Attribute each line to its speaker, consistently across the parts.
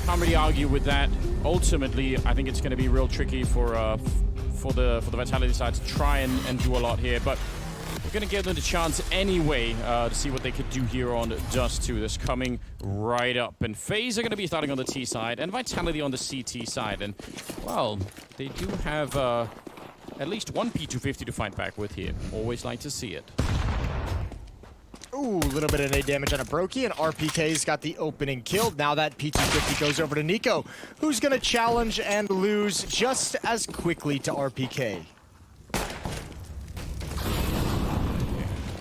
Speaker 1: Can't really argue with that. Ultimately, I think it's going to be real tricky for the Vitality side to try and do a lot here, but we're going to give them the chance anyway to see what they could do here on Dust 2. That's coming right up. And Faze are going to be starting on the T side and Vitality on the CT side. And, well, they do have at least one P250 to fight back with here. Always like to see it.
Speaker 2: Ooh, a little bit of nade damage on a Brokey, and RPK's got the opening kill. Now that P250 goes over to Nico, who's going to challenge and lose just as quickly to RPK.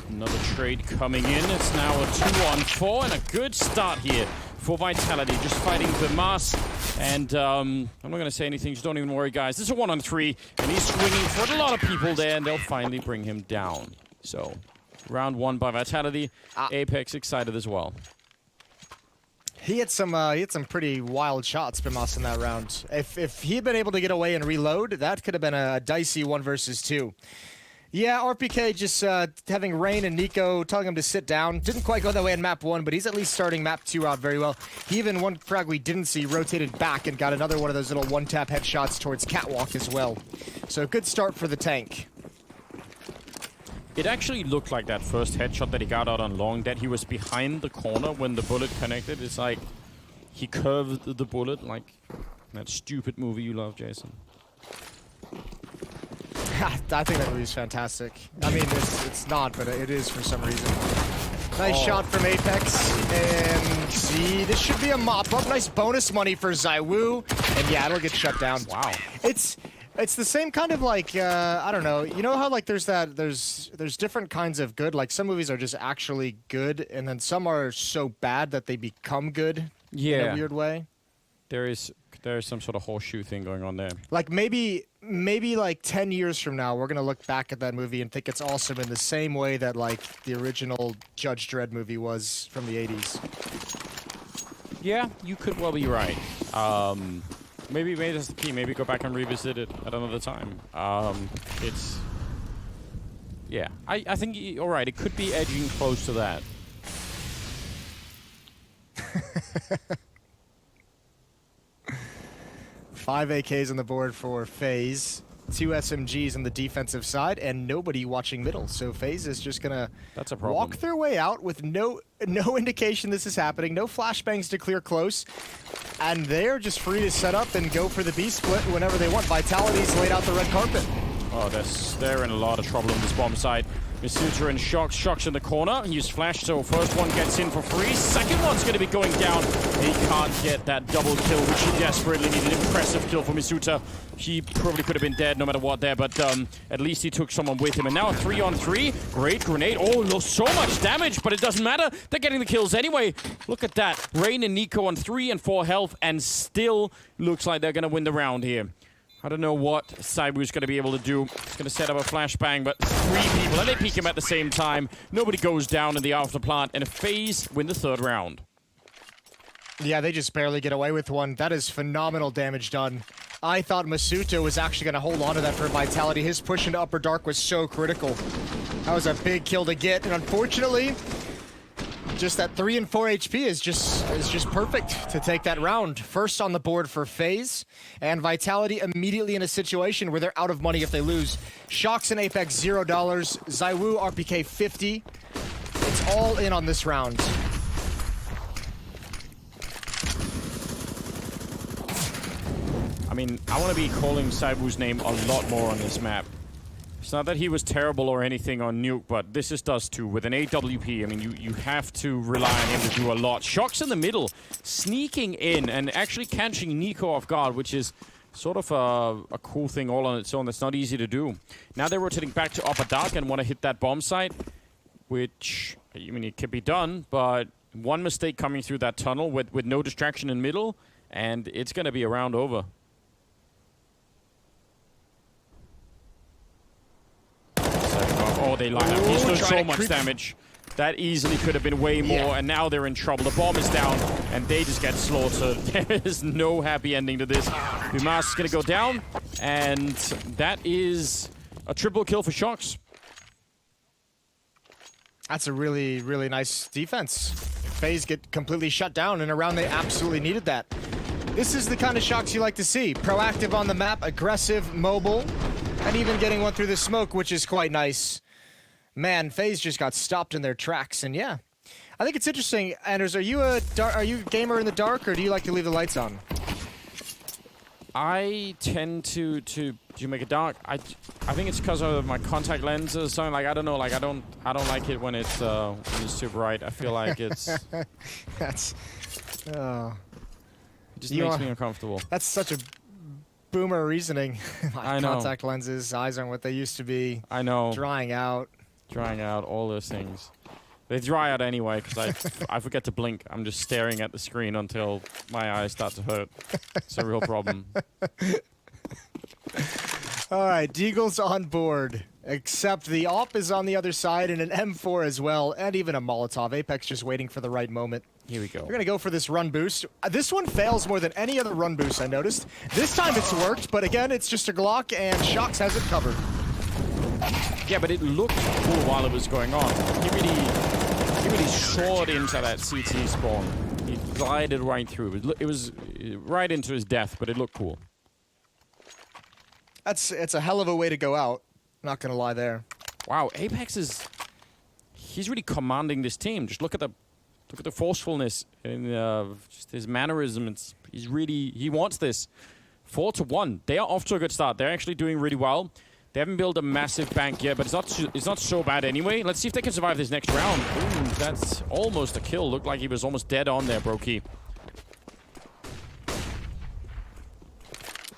Speaker 1: Another trade coming in. It's now a 2-on-4 and a good start here for Vitality. Just fighting Faze. And I'm not going to say anything. Just don't even worry, guys. This is a 1-on-3, and he's swinging for a lot of people there, and they'll finally bring him down. So, round 1 by Vitality. Apex excited as well.
Speaker 2: He had some pretty wild shots, Bimas, in that round. If he had been able to get away and reload, that could have been a dicey 1 versus 2. Yeah, RPK just having Rain and Nico telling him to sit down. Didn't quite go that way in map 1, but he's at least starting map 2 out very well. He even, one frag we didn't see, rotated back and got another one of those little one-tap headshots towards Catwalk as well. So good start for the tank.
Speaker 1: It actually looked like that first headshot that he got out on long, that he was behind the corner when the bullet connected. It's like he curved the bullet like that stupid movie you love, Jason.
Speaker 2: I think that movie's fantastic. I mean, it's not, but it is for some reason. Nice shot from Apex, and see, this should be a mop-up. Nice bonus money for ZywOo, and yeah, it'll get shut down.
Speaker 1: Wow.
Speaker 2: It's the same kind of like, I don't know, you know how like there's different kinds of good, like some movies are just actually good, and then some are so bad that they become good in a weird way.
Speaker 1: There is some sort of horseshoe thing going on there.
Speaker 2: Like maybe like 10 years from now, we're gonna look back at that movie and think it's awesome in the same way that like the original Judge Dredd movie was from the 80s.
Speaker 1: Yeah, you could well be right. Maybe that's the key. Maybe go back and revisit it at another time. Yeah, I think you're right. It could be edging close to that.
Speaker 2: 5 AKs on the board for Faze, 2 SMGs on the defensive side, and nobody watching middle. So Faze is just gonna walk their way out with no indication this is happening, no flashbangs to clear close, and they're just free to set up and go for the B split whenever they want. Vitality's laid out the red carpet.
Speaker 1: Oh, they're in a lot of trouble on this bomb side. Masuta and Shock's in the corner. Use flash, so first one gets in for free. Second one's going to be going down. He can't get that double kill, which he desperately needed. Impressive kill for Masuta. He probably could have been dead no matter what there, but at least he took someone with him. And now a 3-on-3. Great grenade. Oh, no, so much damage, but it doesn't matter. They're getting the kills anyway. Look at that. Rain and Nico on 3 and 4 health, and still looks like they're going to win the round here. I don't know what ZywOo's going to be able to do. He's going to set up a flashbang, but 3 people, and they peek him at the same time. Nobody goes down in the afterplant, and Faze win the 3rd round.
Speaker 2: Yeah, they just barely get away with one. That is phenomenal damage done. I thought Masuta was actually going to hold on to that for Vitality. His push into Upper Dark was so critical. That was a big kill to get, and unfortunately, just that 3 and 4 HP is just perfect to take that round. First on the board for Faze, and Vitality immediately in a situation where they're out of money if they lose. Shocks and Apex $0, ZywOo RPK 50. It's all in on this round.
Speaker 1: I mean, I want to be calling ZywOo's name a lot more on this map. It's not that he was terrible or anything on Nuke, but this is Dust 2 with an AWP. I mean, you have to rely on him to do a lot. Shock's in the middle, sneaking in and actually catching Nico off guard, which is sort of a cool thing all on its own. That's not easy to do. Now they're rotating back to Upper Dark and want to hit that bomb site, which, I mean, it could be done, but one mistake coming through that tunnel with no distraction in middle, and it's going to be a round over. Oh, they line up. He's done so much damage. That easily could have been way more, and now they're in trouble. The bomb is down, and they just get slaughtered. There is no happy ending to this. Faze is going to go down, and that is a triple kill for Shocks.
Speaker 2: That's a really, really nice defense. Faze get completely shut down in a round they absolutely needed that. This is the kind of Shox you like to see. Proactive on the map, aggressive, mobile, and even getting one through the smoke, which is quite nice. Man, Faze just got stopped in their tracks, and yeah. I think it's interesting. Anders, are you a gamer in the dark, or do you like to leave the lights on?
Speaker 1: I tend to make it dark. I think it's because of my contact lens or something. Like, I don't know. Like, I don't like it when it's too bright. I feel like it's
Speaker 2: that's
Speaker 1: it just makes me uncomfortable.
Speaker 2: That's such a boomer reasosoning. My
Speaker 1: I know.
Speaker 2: contact lenses, eyes aren't what they used to be.
Speaker 1: I know.
Speaker 2: Drying out, all
Speaker 1: those things. They dry out anyway because I forget to blink. I'm just staring at the screen until my eyes start to hurt. It's a real problem.
Speaker 2: All right, Deagle's on board. Except the AWP is on the other side and an M4 as well, and even a Molotov. Apex just waiting for the right moment.
Speaker 1: Here we go.
Speaker 2: We're gonna go for this run boost. This one fails more than any other run boost I noticed. This time it's worked, but again, it's just a Glock and Shox has it covered.
Speaker 1: Yeah, but it looked cool while it was going on. He really soared into that CT spawn. He glided right through. It was right into his death, but it looked cool.
Speaker 2: It's a hell of a way to go out. Not gonna lie there.
Speaker 1: Wow, Apex he's really commanding this team. Just look at the forcefulness and just his mannerism. He wants this. 4-1. They are off to a good start. They're actually doing really well. They haven't built a massive bank yet, but it's not so bad anyway. Let's see if they can survive this next round. Ooh, that's almost a kill. Looked like he was almost dead on there, Brokey.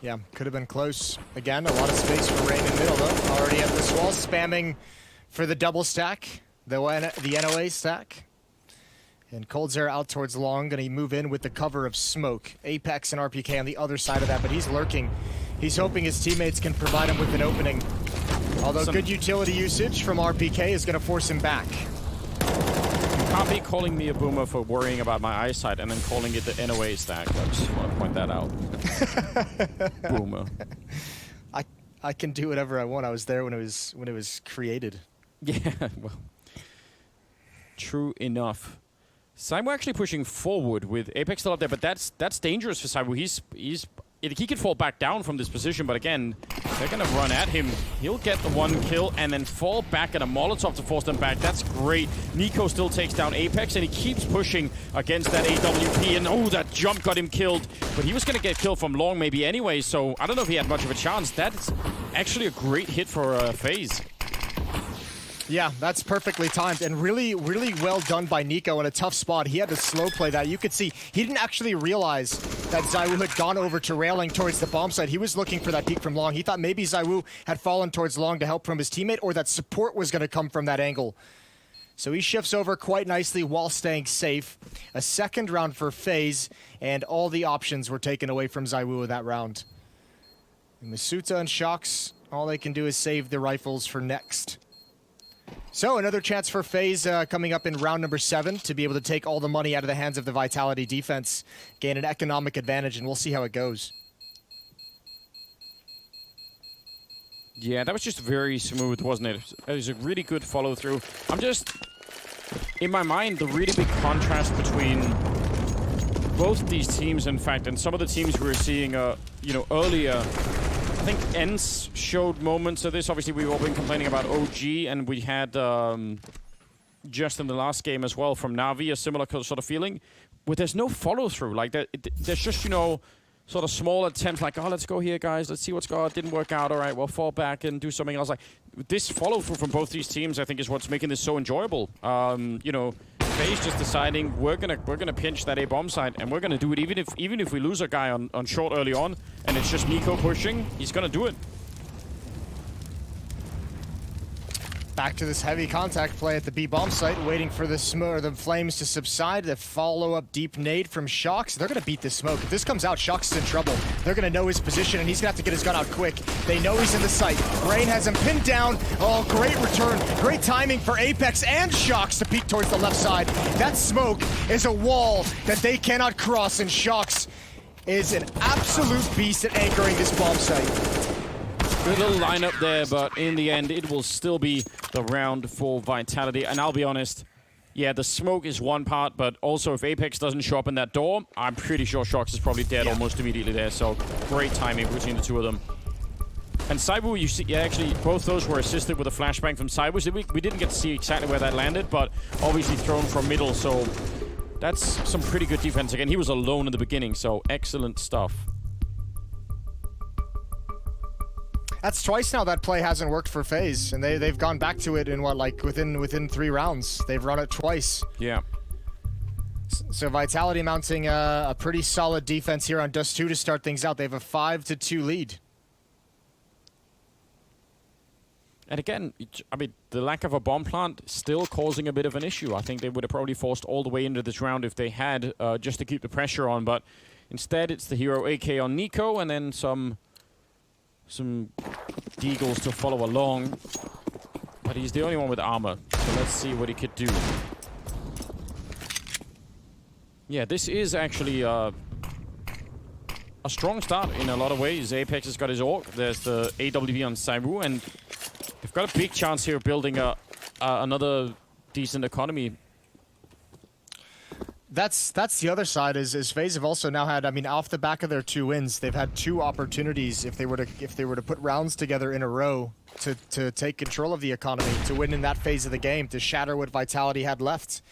Speaker 2: Yeah, could have been close. Again, a lot of space for Rain in middle, though. Already at this wall, spamming for the double stack, the NOA stack. And Coldzera out towards long, gonna move in with the cover of smoke. Apex and RPK on the other side of that, but he's lurking. He's hoping his teammates can provide him with an opening. Although good utility usage from RPK is gonna force him back.
Speaker 1: You can't be calling me a boomer for worrying about my eyesight and then calling it the NOA stack. I just want to point that out. Boomer.
Speaker 2: I can do whatever I want. I was there when it was created.
Speaker 1: Yeah, well, true enough. Cyber actually pushing forward with Apex still up there, but that's dangerous for Cyber. He could fall back down from this position, but again, they're gonna run at him. He'll get the one kill and then fall back at a Molotov to force them back. That's great. Nico still takes down Apex, and he keeps pushing against that AWP, and oh, that jump got him killed. But he was gonna get killed from long maybe anyway, so I don't know if he had much of a chance. That's actually a great hit for Faze.
Speaker 2: Yeah, that's perfectly timed and really, really well done by Nico in a tough spot. He had to slow play that. You could see he didn't actually realize that ZywOo had gone over to railing towards the bomb site. He was looking for that peek from long. He thought maybe ZywOo had fallen towards long to help from his teammate, or that support was going to come from that angle. So he shifts over quite nicely while staying safe. A second round for Faze, and all the options were taken away from ZywOo in that round. And Masuta and Shox, all they can do is save the rifles for next. So another chance for Faze coming up in round number 7 to be able to take all the money out of the hands of the Vitality defense, gain an economic advantage, and we'll see how it goes.
Speaker 1: Yeah, that was just very smooth, wasn't it? It was a really good follow through. I'm just, in my mind, the really big contrast between both these teams, in fact, and some of the teams we were seeing, earlier. I think ENCE showed moments of this. Obviously, we've all been complaining about OG, and we had just in the last game as well from Na'Vi a similar sort of feeling, where there's no follow-through. Like, there's just, sort of small attempts like, oh, let's go here, guys. Let's see what's going on. Didn't work out. All right, we'll fall back and do something else. Like, this follow-through from both these teams, I think, is what's making this so enjoyable. Faze just deciding we're gonna pinch that A bomb site, and we're gonna do it even if we lose a guy on short early on, and it's just Nico pushing. He's gonna do it.
Speaker 2: Back to this heavy contact play at the B bomb site, waiting for the flames to subside. The follow-up deep nade from Shox. They're gonna beat this smoke. If this comes out, Shox is in trouble. They're gonna know his position, and he's gonna have to get his gun out quick. They know he's in the site. Rain has him pinned down. Oh, great return. Great timing for Apex and Shox to peek towards the left side. That smoke is a wall that they cannot cross, and Shox is an absolute beast at anchoring this bomb site.
Speaker 1: Good little lineup there, but in the end, it will still be the round for Vitality. And I'll be honest, Yeah, the smoke is one part, but also if Apex doesn't show up in that door, I'm pretty sure Shox is probably dead almost immediately there. So great timing between the two of them. And Saibu, you see, yeah, actually, both those were assisted with a flashbang from Saibu. We didn't get to see exactly where that landed, but obviously thrown from middle, so that's some pretty good defense. Again, he was alone in the beginning, so excellent stuff.
Speaker 2: That's twice now that play hasn't worked for FaZe, and they've gone back to it in what, like within 3 rounds. They've run it twice.
Speaker 1: Yeah.
Speaker 2: So Vitality mounting a pretty solid defense here on Dust 2 to start things out. They have a 5-2 lead.
Speaker 1: And again, I mean, the lack of a bomb plant still causing a bit of an issue. I think they would have probably forced all the way into this round if they had, just to keep the pressure on. But instead, it's the hero AK on Nico, and then some Deagles to follow along. But he's the only one with armor, so let's see what he could do. Yeah, this is actually a strong start in a lot of ways. Apex has got his Orc. There's the AWP on Saibu, and they've got a big chance here of building another decent economy.
Speaker 2: That's the other side is FaZe have also now had, I mean, off the back of their 2 wins, they've had 2 opportunities if they were to put rounds together in a row to take control of the economy, to win in that phase of the game, to shatter what Vitality had left.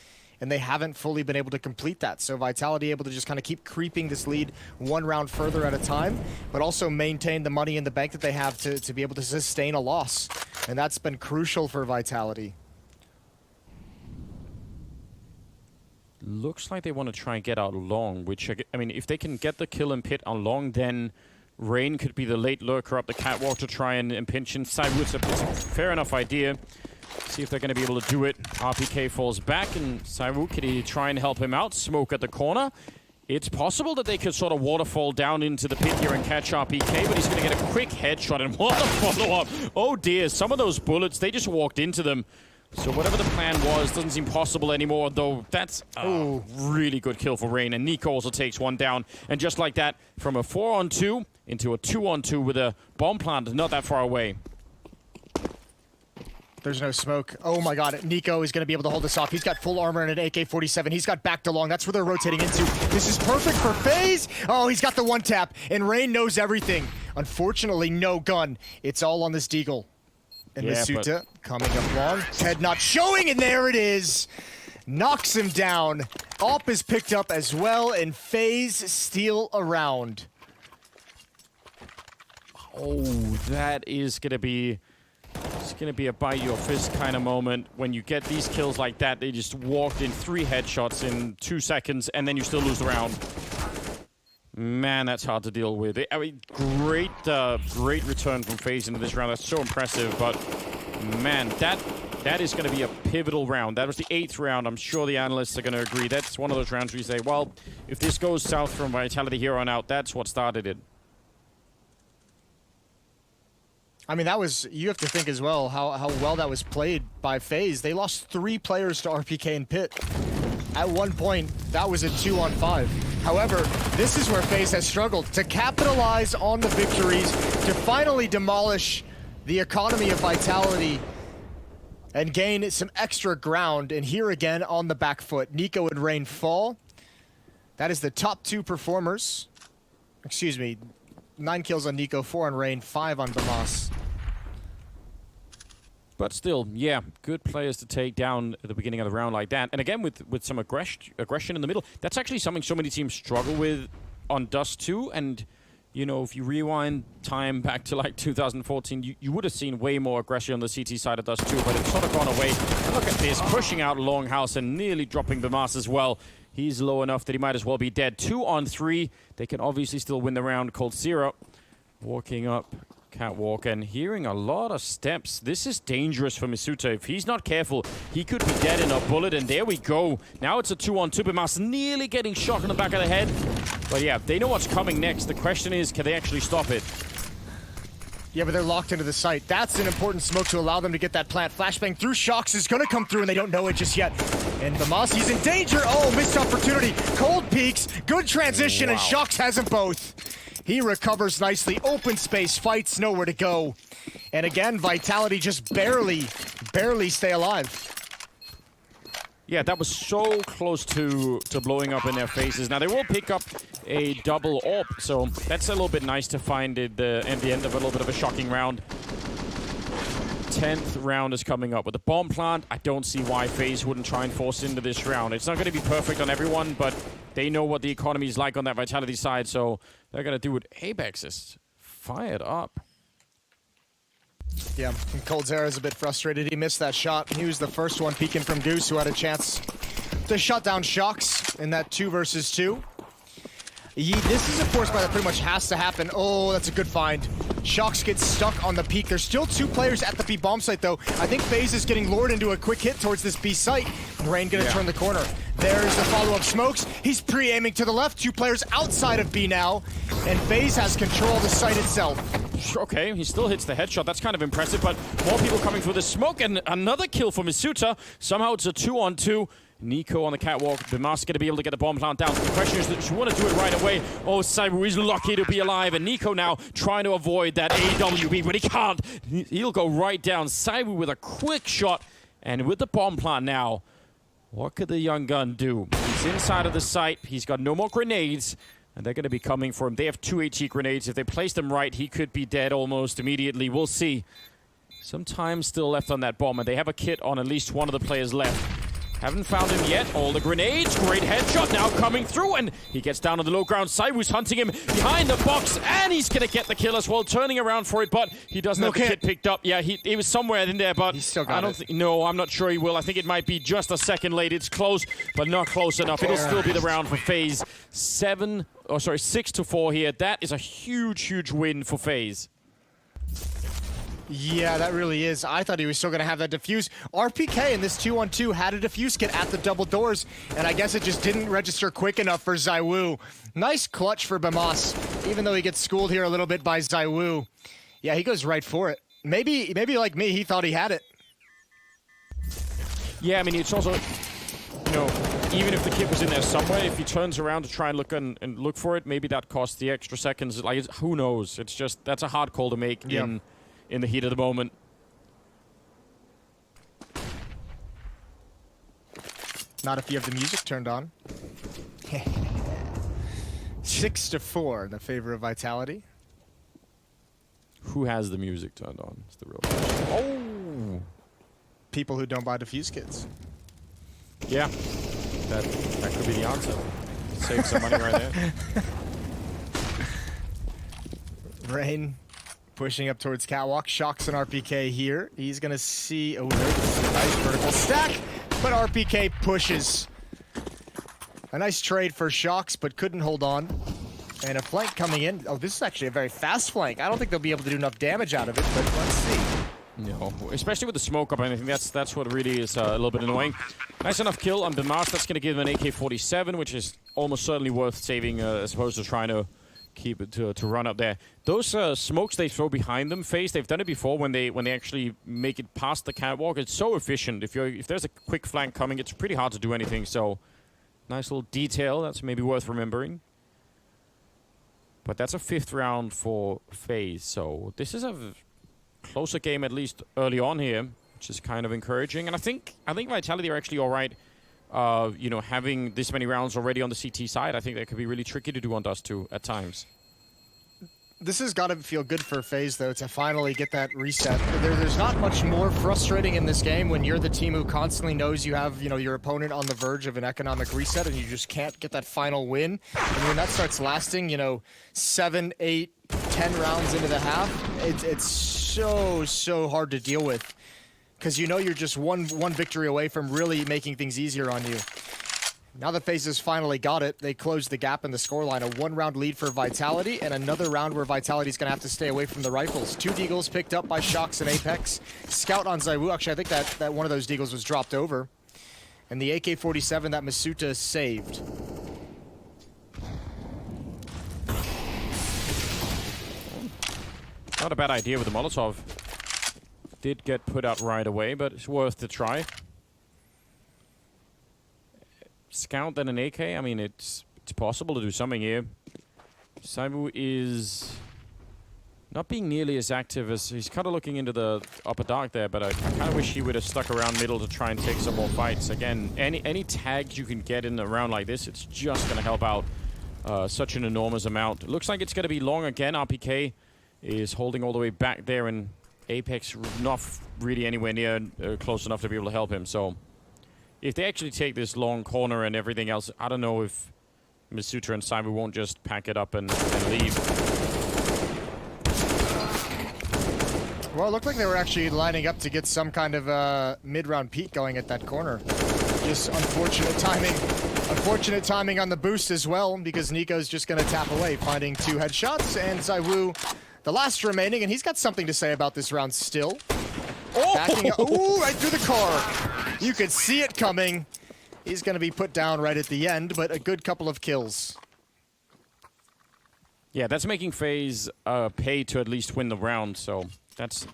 Speaker 2: And they haven't fully been able to complete that. So Vitality able to just kind of keep creeping this lead 1 round further at a time, but also maintain the money in the bank that they have to be able to sustain a loss. And that's been crucial for Vitality.
Speaker 1: Looks like they want to try and get out long, which, I mean, if they can get the kill and pit on long, then Rain could be the late lurker up the catwalk to try and pinch inside. It's a fair enough idea. See if they're going to be able to do it. RPK falls back, and Saibu, can he try and help him out? Smoke at the corner. It's possible that they could sort of waterfall down into the pit here and catch RPK, but he's going to get a quick headshot, and what a follow-up. Oh dear, some of those bullets, they just walked into them. So whatever the plan was, doesn't seem possible anymore, though that's a really good kill for Rain. And Nico also takes one down. And just like that, from a 4-on-2 into a 2-on-2 with a bomb plant not that far away.
Speaker 2: There's no smoke. Oh my god, Nico is going to be able to hold this off. He's got full armor and an AK-47. He's got backed along. That's where they're rotating into. This is perfect for FaZe. Oh, he's got the 1-tap. And Rain knows everything. Unfortunately, no gun. It's all on this Deagle. And Masuta coming up long. Head not showing, and there it is. Knocks him down. Op is picked up as well, and FaZe steal a round.
Speaker 1: Oh, that is going to be... It's going to be a bite your fist kind of moment. When you get these kills like that, they just walked in 3 headshots in 2 seconds, and then you still lose the round. Man, that's hard to deal with. I mean, great return from FaZe into this round. That's so impressive, but man, that is going to be a pivotal round. That was the 8th round. I'm sure the analysts are going to agree. That's one of those rounds where you say, well, if this goes south from Vitality here on out, that's what started it.
Speaker 2: I mean, that was, you have to think as well how well that was played by FaZe. They lost 3 players to RPK and Pit. At one point, that was a 2-on-5. However, this is where FaZe has struggled to capitalize on the victories, to finally demolish the economy of Vitality and gain some extra ground. And here again on the back foot, Nico and Rain fall. That is the top 2 performers. Excuse me, 9 kills on Nico, 4 on Rain, 5 on Bamas.
Speaker 1: But still, yeah, good players to take down at the beginning of the round like that. And again, with some aggression in the middle. That's actually something so many teams struggle with on Dust 2. And, you know, if you rewind time back to like 2014, you would have seen way more aggression on the CT side of Dust 2, but it's sort of gone away. Look at this, pushing out Longhouse and nearly dropping Bamas as well. He's low enough that he might as well be dead. 2-on-3. They can obviously still win the round. Cold Zero walking up catwalk and hearing a lot of steps. This is dangerous for Masuta. If he's not careful, he could be dead in a bullet, and there we go. Now it's a 2-on-2. Bamas nearly getting shot in the back of the head. But yeah, they know what's coming next. The question is, can they actually stop it?
Speaker 2: Yeah, but they're locked into the site. That's an important smoke to allow them to get that plant. Flashbang through Shox is going to come through, and they don't know it just yet. And Bamas, he's in danger. Oh, missed opportunity. Cold peaks. Good transition, and Shox has them both. He recovers nicely. Open space, fights, nowhere to go. And again, Vitality just barely stay alive.
Speaker 1: Yeah, that was so close to blowing up in their faces. Now, they will pick up a double AWP, so that's a little bit nice to find at the end of a little bit of a shocking round. 10th round is coming up with the bomb plant. I don't see why Faze wouldn't try and force into this round. It's not going to be perfect on everyone, but they know what the economy is like on that Vitality side, so they're going to do it. Apex is fired up.
Speaker 2: Yeah, and Coldzera is a bit frustrated. He missed that shot. He was the first one peeking from Goose, who had a chance to shut down Shox in that 2 versus 2. This is a force buy that pretty much has to happen. Oh, that's a good find. Shox gets stuck on the peak. There's still 2 players at the B bomb site, though. I think Faze is getting lured into a quick hit towards this B site. Rain gonna turn the corner. There's the follow-up smokes. He's pre-aiming to the left. 2 players outside of B now, and Faze has control of the site itself.
Speaker 1: Okay, he still hits the headshot. That's kind of impressive, but more people coming through the smoke, and another kill for Masuta. Somehow it's a 2-on-2. Nico on the catwalk. Bimas going to be able to get the bomb plant down. So the question is that you want to do it right away. Oh, Cyber is lucky to be alive, and Nico now trying to avoid that AWB, but he can't. He'll go right down. Cyber with a quick shot, and with the bomb plant now, what could the young gun do? He's inside of the site. He's got no more grenades. And they're going to be coming for him. They have 2 HE grenades. If they place them right, he could be dead almost immediately. We'll see. Some time still left on that bomb, and they have a kit on at least one of the players left. Haven't found him yet. All the grenades. Great headshot now coming through, and he gets down on the low ground. Saiwu's hunting him behind the box, and he's going to get the kill as well, turning around for it, but he doesn't have the kit picked up. Yeah, he was somewhere in there, but
Speaker 2: he still got
Speaker 1: I don't think. No, I'm not sure he will. I think it might be just a second late. It's close, but not close enough. It'll still be the round for Faze. 6-4 here. That is a huge, huge win for Faze.
Speaker 2: Yeah, that really is. I thought he was still going to have that defuse. RPK in this 2-on-2 had a defuse kit at the double doors, and I guess it just didn't register quick enough for ZywOo. Nice clutch for Bimas, even though he gets schooled here a little bit by ZywOo. Yeah, he goes right for it. Maybe like me, he thought he had it.
Speaker 1: Yeah, I mean, it's also, you know, even if the kit was in there somewhere, if he turns around to try and look for it, maybe that costs the extra seconds. Like, who knows? It's just, that's a hard call to make in the heat of the moment.
Speaker 2: Not if you have the music turned on. 6-4 in the favor of Vitality.
Speaker 1: Who has the music turned on? It's the real question. Oh!
Speaker 2: People who don't buy defuse kits.
Speaker 1: Yeah, that could be the answer. Save some money right there.
Speaker 2: Rain pushing up towards catwalk. Shox and RPK here. He's gonna see. Oh, there's a nice vertical stack, but RPK pushes. A nice trade for Shox, but couldn't hold on. And a flank coming in. Oh, this is actually a very fast flank. I don't think they'll be able to do enough damage out of it, but let's see.
Speaker 1: No, especially with the smoke up, I think that's what really is a little bit annoying. Nice enough kill on Bimas. That's going to give him an AK-47, which is almost certainly worth saving as opposed to trying to keep it to run up there. Those smokes they throw behind them, Faze, they've done it before when they actually make it past the catwalk. It's so efficient. If there's a quick flank coming, it's pretty hard to do anything. So nice little detail. That's maybe worth remembering. But that's a 5th round for Faze. So this is a closer game, at least early on here, which is kind of encouraging. And I think Vitality are actually all right. You know, having this many rounds already on the CT side, I think that could be really tricky to do on Dust 2 at times.
Speaker 2: This has got to feel good for Faze, though, to finally get that reset. There's not much more frustrating in this game when you're the team who constantly knows you have, you know, your opponent on the verge of an economic reset and you just can't get that final win. And when that starts lasting, you know, 7, 8, 10 rounds into the half, it's so hard to deal with. Because you know you're just one victory away from really making things easier on you. Now that Faze has finally got it, they closed the gap in the scoreline. A 1-round lead for Vitality, and another round where Vitality's going to have to stay away from the rifles. 2 deagles picked up by Shox and Apex. Scout on ZywOo. Actually, I think that one of those deagles was dropped over. And the AK-47 that Masuta saved.
Speaker 1: Not a bad idea with the Molotov. Did get put out right away, but it's worth the try. Scout then an AK. I mean, it's possible to do something here. Saibu is Not being nearly as active as he's kind of looking into the upper dark there, but I kind of wish he would have stuck around middle to try and take some more fights. Again, any tags you can get in a round like this, it's just going to help out such an enormous amount. Looks like it's going to be long again. RPK is holding all the way back there, and Apex not really anywhere near close enough to be able to help him. So if they actually take this long corner and everything else, I don't know if Masutra and Cyber won't just pack it up and leave.
Speaker 2: Well, it looked like they were actually lining up to get some kind of mid-round peak going at that corner. Just unfortunate timing. Unfortunate timing on the boost as well, because Nico's just going to tap away, finding 2 headshots, and Zaiwu, the last remaining, and he's got something to say about this round still.
Speaker 1: Oh!
Speaker 2: Backing up. Ooh, right through the car. You could see it coming. He's going to be put down right at the end, but a good couple of kills.
Speaker 1: Yeah, that's making Faze pay to at least win the round, so that's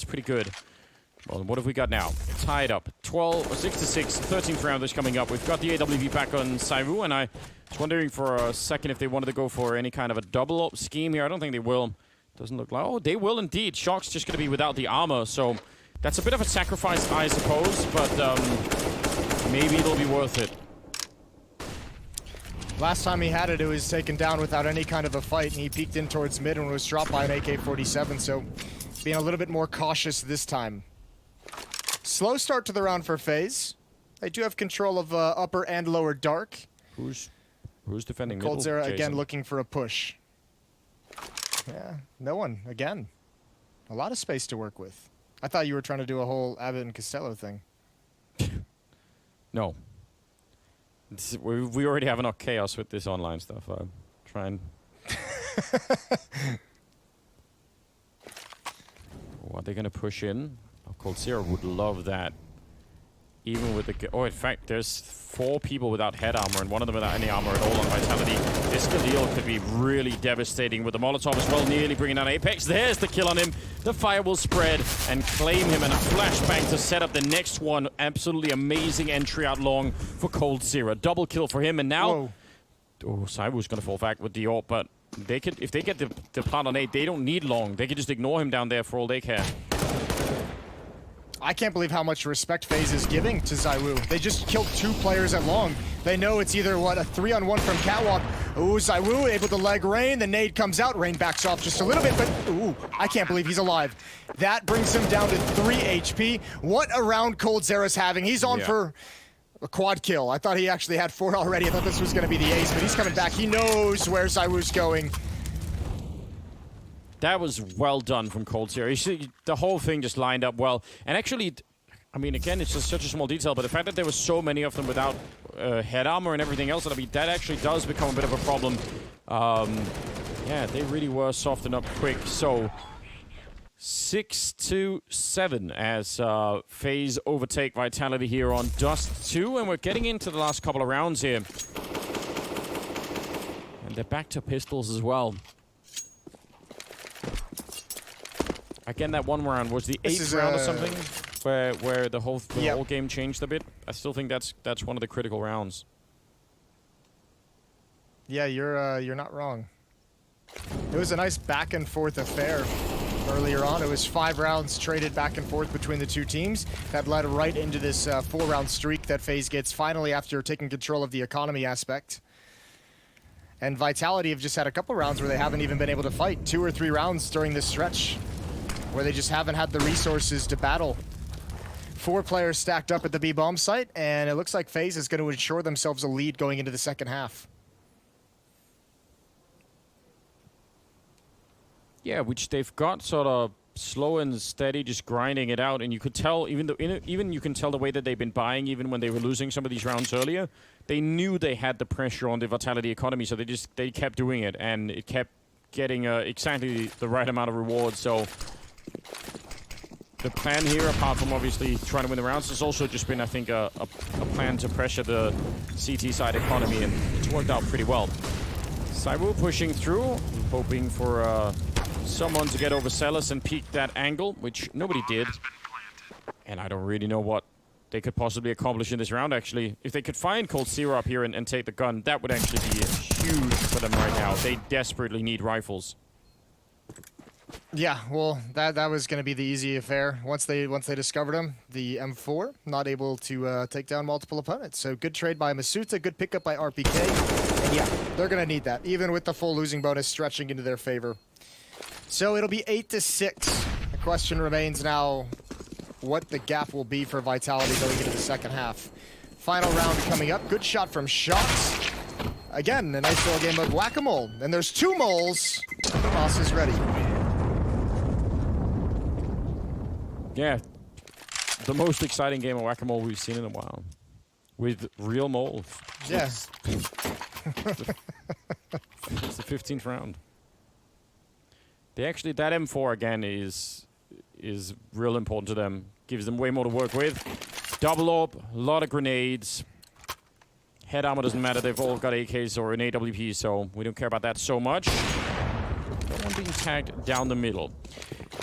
Speaker 1: pretty good. Well, what have we got now? Tied up. 6-6, 13th round is coming up. We've got the AWP back on Sairu, and I was wondering for a second if they wanted to go for any kind of a double-up scheme here. I don't think they will. Doesn't look like... Oh, they will indeed. Shock's just going to be without the armor, so that's a bit of a sacrifice, I suppose, but maybe it'll be worth it.
Speaker 2: Last time he had it, it was taken down without any kind of a fight, and he peeked in towards mid and was dropped by an AK-47, so being a little bit more cautious this time. Slow start to the round for FaZe. They do have control of upper and lower dark.
Speaker 1: Who's defending middle?
Speaker 2: coldzera again
Speaker 1: Jason?
Speaker 2: looking for a push. Yeah, no one, again. A lot of space to work with. I thought you were trying to do a whole Abbott and Costello thing.
Speaker 1: No. We already have enough chaos with this online stuff. Try and... Are they going to push in? Oh, coldzera would love that. Even with the... Oh, in fact, there's 4 people without head armor and one of them without any armor at all on Vitality. This Galil could be really devastating with the Molotov as well, nearly bringing down Apex. There's the kill on him. The fire will spread and claim him, and a flashbang to set up the next one. Absolutely amazing entry out long for coldzera. Double kill for him, and now...
Speaker 2: Whoa.
Speaker 1: Oh, Cyber's going to fall back with the AWP, but they could, if they get the plant on 8, they don't need long. They could just ignore him down there for all they care.
Speaker 2: I can't believe how much respect FaZe is giving to Zaiwu. They just killed 2 players at long. They know it's either, what, a 3-on-1 from Catwalk. Ooh, Zaiwu able to leg Rain. The nade comes out. Rain backs off just a little bit, but ooh, I can't believe he's alive. That brings him down to 3 HP. What a round coldzera's having. He's on for a quad kill. I thought he actually had 4 already. I thought this was going to be the ace, but he's coming back. He knows where Zaiwu's going.
Speaker 1: That was well done from coldzera. The whole thing just lined up well. And actually, I mean, again, it's just such a small detail, but the fact that there were so many of them without head armor and everything else, I mean, that actually does become a bit of a problem. Yeah, they really were softened up quick. So, 6-7 as FaZe overtake Vitality here on Dust 2. And we're getting into the last couple of rounds here. And they're back to pistols as well. Again, that one round was the 8th round or something, where the whole game changed a bit. I still think that's one of the critical rounds.
Speaker 2: Yeah, you're not wrong. It was a nice back and forth affair earlier on. It was 5 rounds traded back and forth between the 2 teams. That led right into this 4-round streak that FaZe gets finally after taking control of the economy aspect. And Vitality have just had a couple rounds where they haven't even been able to fight. 2 or 3 rounds during this stretch where they just haven't had the resources to battle. 4 players stacked up at the B-bomb site, and it looks like FaZe is going to ensure themselves a lead going into the second half.
Speaker 1: Yeah, which they've got sort of slow and steady, just grinding it out, and you could tell, even you can tell the way that they've been buying, even when they were losing some of these rounds earlier, they knew they had the pressure on the Vitality economy, so they kept doing it, and it kept getting exactly the right amount of reward. So the plan here, apart from obviously trying to win the rounds, has also just been, I think, a plan to pressure the CT side economy, and it's worked out pretty well. Saiwu pushing through, hoping for someone to get over Celis and peek that angle, which nobody did. And I don't really know what they could possibly accomplish in this round, actually. If they could find coldzera up here and take the gun, that would actually be huge for them right now. They desperately need rifles.
Speaker 2: Yeah, well, that was going to be the easy affair. Once they discovered him, the M4 not able to take down multiple opponents. So good trade by Masuta, good pickup by RPK, and yeah, they're going to need that, even with the full losing bonus stretching into their favor. So it'll be 8-6. The question remains now what the gap will be for Vitality going into the second half. Final round coming up. Good shot from Shots. Again, a nice little game of whack-a-mole. And there's 2 moles. Moss is ready.
Speaker 1: Yeah, the most exciting game of whack-a-mole we've seen in a while. With real moles.
Speaker 2: Yeah.
Speaker 1: It's the 15th round. They actually, that M4 again is real important to them. Gives them way more to work with. Double orb, a lot of grenades. Head armor doesn't matter, they've all got AKs or an AWP, so we don't care about that so much. No one being tagged down the middle.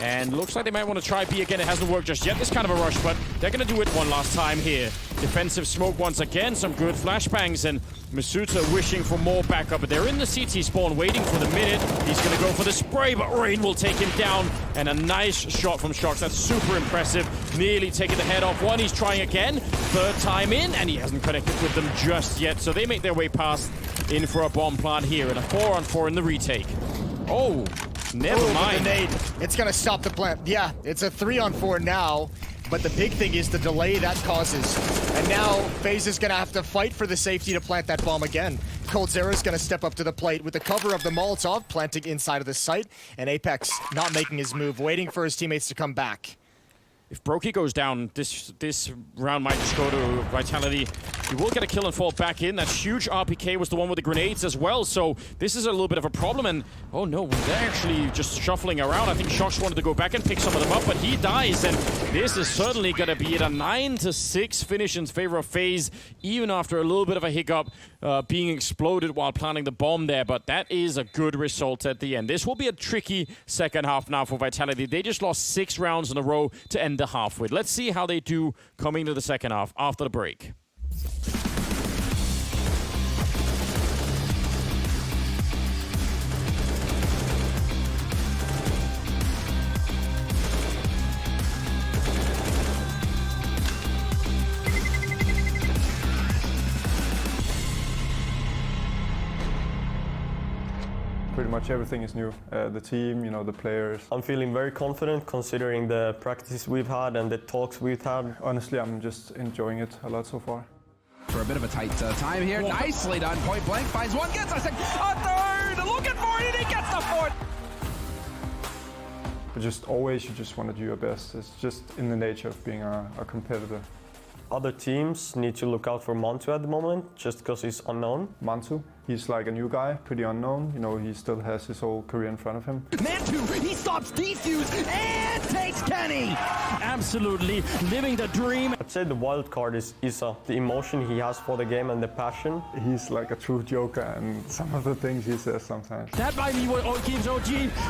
Speaker 1: And looks like they might want to try B again. It hasn't worked just yet. This kind of a rush, but they're going to do it one last time here. Defensive smoke once again. Some good flashbangs, and Masuta wishing for more backup. But they're in the CT spawn waiting for the minute. He's going to go for the spray, but Rain will take him down. And a nice shot from Shox. That's super impressive. Nearly taking the head off one. He's trying again. Third time in, and he hasn't connected with them just yet. So they make their way past in for a bomb plant here. And a 4-on-4 in the retake. Oh, never mind.
Speaker 2: Nade. It's going to stop the plant. Yeah, it's a 3-on-4 now, but the big thing is the delay that causes. And now FaZe is going to have to fight for the safety to plant that bomb again. coldzera is going to step up to the plate with the cover of the Molotov planting inside of the site, and Apex not making his move, waiting for his teammates to come back.
Speaker 1: If Brokey goes down, this round might just go to Vitality. He will get a kill and fall back in. That huge RPK was the one with the grenades as well, so this is a little bit of a problem. And oh no, they're actually just shuffling around. I think Shox wanted to go back and pick some of them up, but he dies. And this is certainly going to be at a 9-6 finish in favor of FaZe, even after a little bit of a hiccup being exploded while planting the bomb there. But that is a good result at the end. This will be a tricky second half now for Vitality. They just lost 6 rounds in a row to end the half with. Let's see how they do coming to the second half after the break.
Speaker 3: Pretty much everything is new. The team, you know, the players.
Speaker 4: I'm feeling very confident considering the practice we've had and the talks we've had.
Speaker 3: Honestly, I'm just enjoying it a lot so far.
Speaker 5: For a bit of a tight time here. Nicely done. Point blank finds one, gets a second, a third, looking for it, and he gets the fourth.
Speaker 3: But just always, you just want to do your best. It's just in the nature of being a competitor.
Speaker 4: Other teams need to look out for Mantu at the moment, just because he's unknown.
Speaker 3: Mantu, he's like a new guy, pretty unknown. You know, he still has his whole career in front of him.
Speaker 5: Mantu, he stops Defuse and takes Kenny.
Speaker 1: Absolutely living the dream.
Speaker 4: I'd say the wild card is Isa. The emotion he has for the game and the passion.
Speaker 3: He's like a true joker, and some of the things he says sometimes.
Speaker 1: That might be what gives OG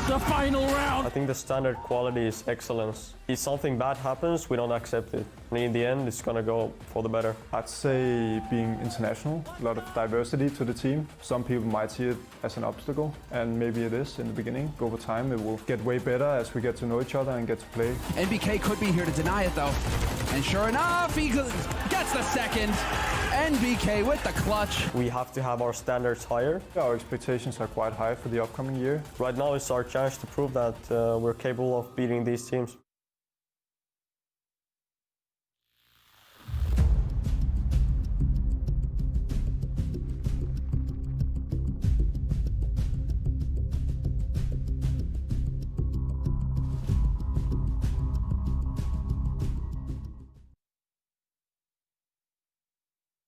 Speaker 1: the final round.
Speaker 4: I think the standard quality is excellence. If something bad happens, we don't accept it. And in the end, it's gonna go for the better.
Speaker 3: I'd say being international, a lot of diversity to the team. Some people might see it as an obstacle, and maybe it is in the beginning. Over time, it will get way better as we get to know each other and get to play.
Speaker 5: NBK could be here to deny it though. And sure enough, he gets the second. NBK with the clutch.
Speaker 4: We have to have our standards higher.
Speaker 3: Our expectations are quite high for the upcoming year.
Speaker 4: Right now, it's our chance to prove that we're capable of beating these teams.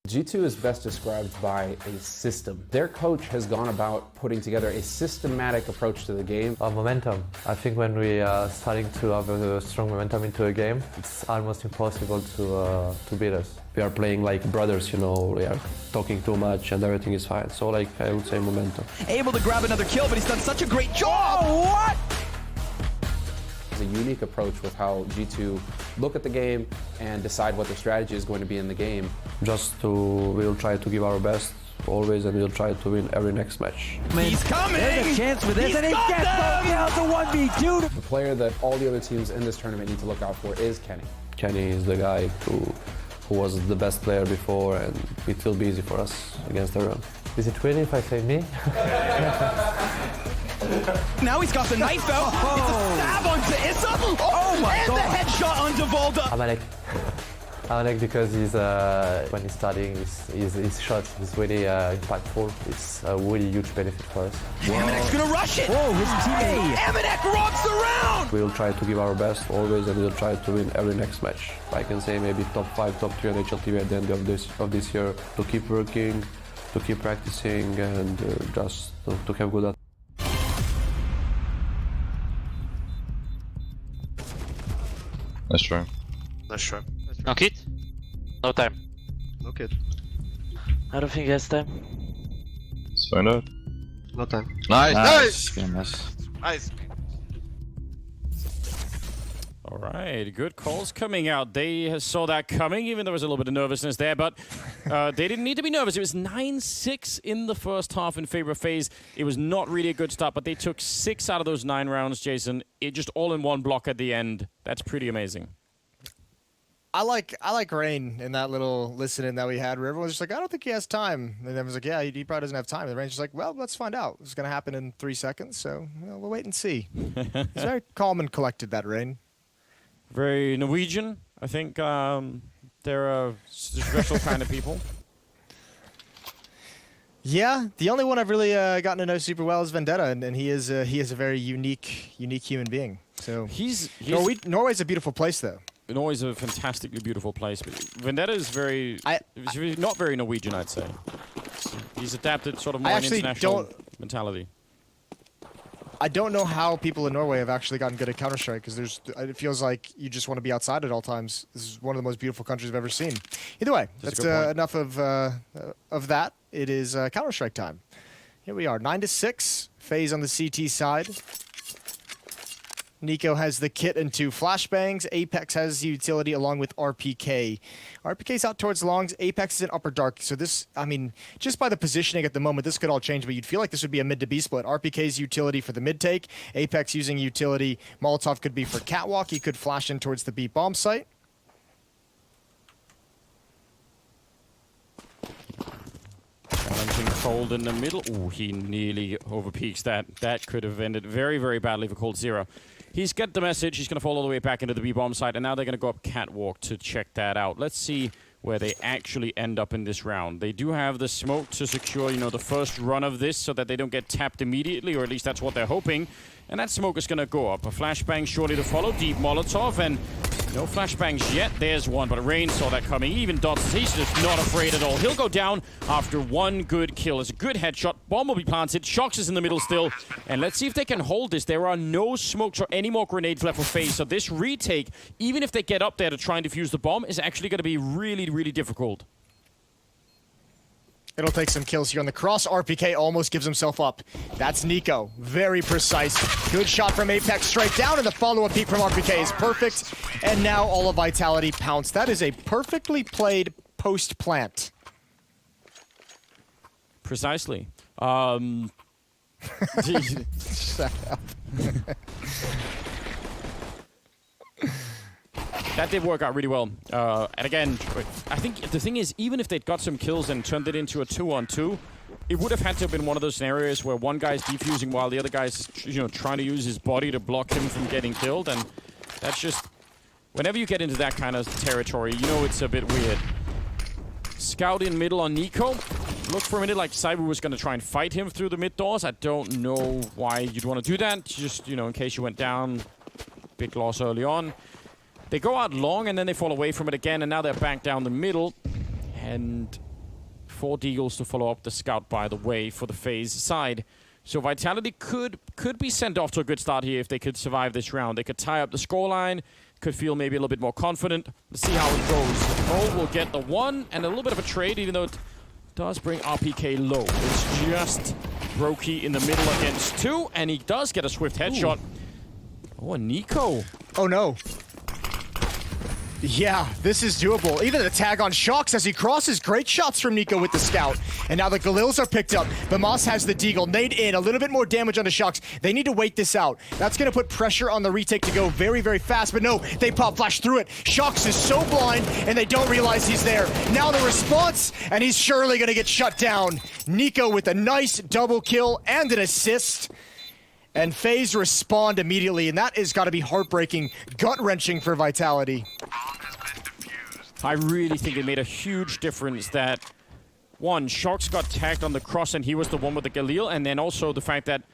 Speaker 6: G2 is best described by a system. Their coach has gone about putting together a systematic approach to the game.
Speaker 7: Momentum. I think when we are starting to have a strong momentum into a game, it's almost impossible to beat us. We are playing like brothers, you know, we are talking too much and everything is fine. So like, I would say momentum.
Speaker 5: Able to grab another kill, but he's done such a great job. Oh, what?
Speaker 6: It's a unique approach with how G2 look at the game and decide what their strategy is going to be in the game.
Speaker 7: We'll try to give our best always, and we'll try to win every next match.
Speaker 5: He's coming! There's a chance for this, and he gets down to 1v2.
Speaker 6: The player that all the other teams in this tournament need to look out for is Kenny.
Speaker 7: Kenny is the guy who was the best player before, and it will be easy for us against everyone. Is it really if I say me?
Speaker 5: Now he's got the knife out. It's a stab onto Issa. Oh my God. And the headshot onto Volda.
Speaker 7: Amalek because he's when he's studying, his shots is really impactful. It's a really huge benefit for us.
Speaker 5: Amanek's gonna rush it. Whoa, his teammate. Amanek robs around.
Speaker 7: We will try to give our best always, and we'll try to win every next match. I can say maybe top 5, top 3 on HLTV at the end of this year. To keep working, to keep practicing, and just to have good.
Speaker 8: Nice try.
Speaker 9: Nice try.
Speaker 10: No kit? No time.
Speaker 9: No kid.
Speaker 10: I don't think he has time.
Speaker 8: Let's find out.
Speaker 9: No time.
Speaker 8: Nice!
Speaker 9: Nice!
Speaker 1: All right, good calls coming out. They saw that coming, even though there was a little bit of nervousness there, but they didn't need to be nervous. It was 9-6 in the first half in favor of FaZe. It was not really a good start, but they took 6 out of those 9 rounds, Jason. It just all in one block at the end. That's pretty amazing.
Speaker 2: I like Rain in that little listen-in that we had where everyone's just like, I don't think he has time. And everyone's like, yeah, he probably doesn't have time. And Rain's just like, well, let's find out. It's going to happen in 3 seconds, so we'll wait and see. He's very calm and collected, that Rain.
Speaker 1: Very Norwegian. I think they're a special kind of people.
Speaker 2: Yeah, the only one I've really gotten to know super well is Vendetta, and he is a very unique human being. So Norway's a beautiful place, though.
Speaker 1: Norway's a fantastically beautiful place, but Vendetta is not very Norwegian, I'd say. He's adapted sort of more an international mentality.
Speaker 2: I don't know how people in Norway have actually gotten good at Counter-Strike, because it feels like you just want to be outside at all times. This is one of the most beautiful countries I've ever seen. Either way, that's enough of that. It is Counter-Strike time. Here we are, 9-6. FaZe on the CT side. Nico has the kit and 2 flashbangs. Apex has the utility along with RPK. RPK's out towards longs. Apex is in upper dark. So this, I mean, just by the positioning at the moment, this could all change, but you'd feel like this would be a mid to B split. RPK's utility for the mid take. Apex using utility. Molotov could be for catwalk. He could flash in towards the B bomb site.
Speaker 1: Challenging Cold in the middle. Ooh, he nearly overpeaks that. That could have ended very, very badly for Cold Zero. He's got the message. He's going to fall all the way back into the B-bomb site, and now they're going to go up catwalk to check that out. Let's see where they actually end up in this round. They do have the smoke to secure, you know, the first run of this so that they don't get tapped immediately, or at least that's what they're hoping. And that smoke is going to go up. A flashbang surely to follow. Deep Molotov, and no flashbangs yet. There's one, but Rain saw that coming. He even dodges. He's just not afraid at all. He'll go down after one good kill. It's a good headshot. Bomb will be planted. Shox is in the middle still. And let's see if they can hold this. There are no smokes or any more grenades left for FaZe. So this retake, even if they get up there to try and defuse the bomb, is actually going to be really, really difficult.
Speaker 2: It'll take some kills here on the cross. RPK almost gives himself up. That's Nico. Very precise. Good shot from Apex straight down, and the follow-up peek from RPK is perfect. And now all of Vitality pounced. That is a perfectly played post-plant.
Speaker 1: Precisely.
Speaker 2: Shut up.
Speaker 1: That did work out really well. And again, I think the thing is, even if they'd got some kills and turned it into a 2-on-2, it would have had to have been one of those scenarios where one guy's defusing while the other guy's, you know, trying to use his body to block him from getting killed. And that's just, whenever you get into that kind of territory, you know it's a bit weird. Scout in middle on Nico. Looked for a minute like Cyber was going to try and fight him through the mid doors. I don't know why you'd want to do that. Just, you know, in case you went down. Big loss early on. They go out long, and then they fall away from it again, and now they're back down the middle. And 4 Deagles to follow up the scout, by the way, for the FaZe side. So Vitality could be sent off to a good start here if they could survive this round. They could tie up the scoreline, could feel maybe a little bit more confident. Let's see how it goes. Cole will get the 1, and a little bit of a trade, even though it does bring RPK low. It's just Brokey in the middle against 2, and he does get a swift headshot. Ooh. Oh, and Nico.
Speaker 2: Oh, no. Yeah, this is doable. Even the tag on Shocks as he crosses. Great shots from Nico with the scout. And now the Galils are picked up. Bamas has the deagle. Nade in. A little bit more damage on the Shocks. They need to wait this out. That's going to put pressure on the retake to go very, very fast. But no, they pop flash through it. Shocks is so blind, and they don't realize he's there. Now the response, and he's surely going to get shut down. Nico with a nice double kill and an assist. And Faze respond immediately, and that is got to be heartbreaking, gut-wrenching for Vitality.
Speaker 1: I really think it made a huge difference that, one, Shocks got tagged on the cross and he was the one with the Galil, and then also the fact that,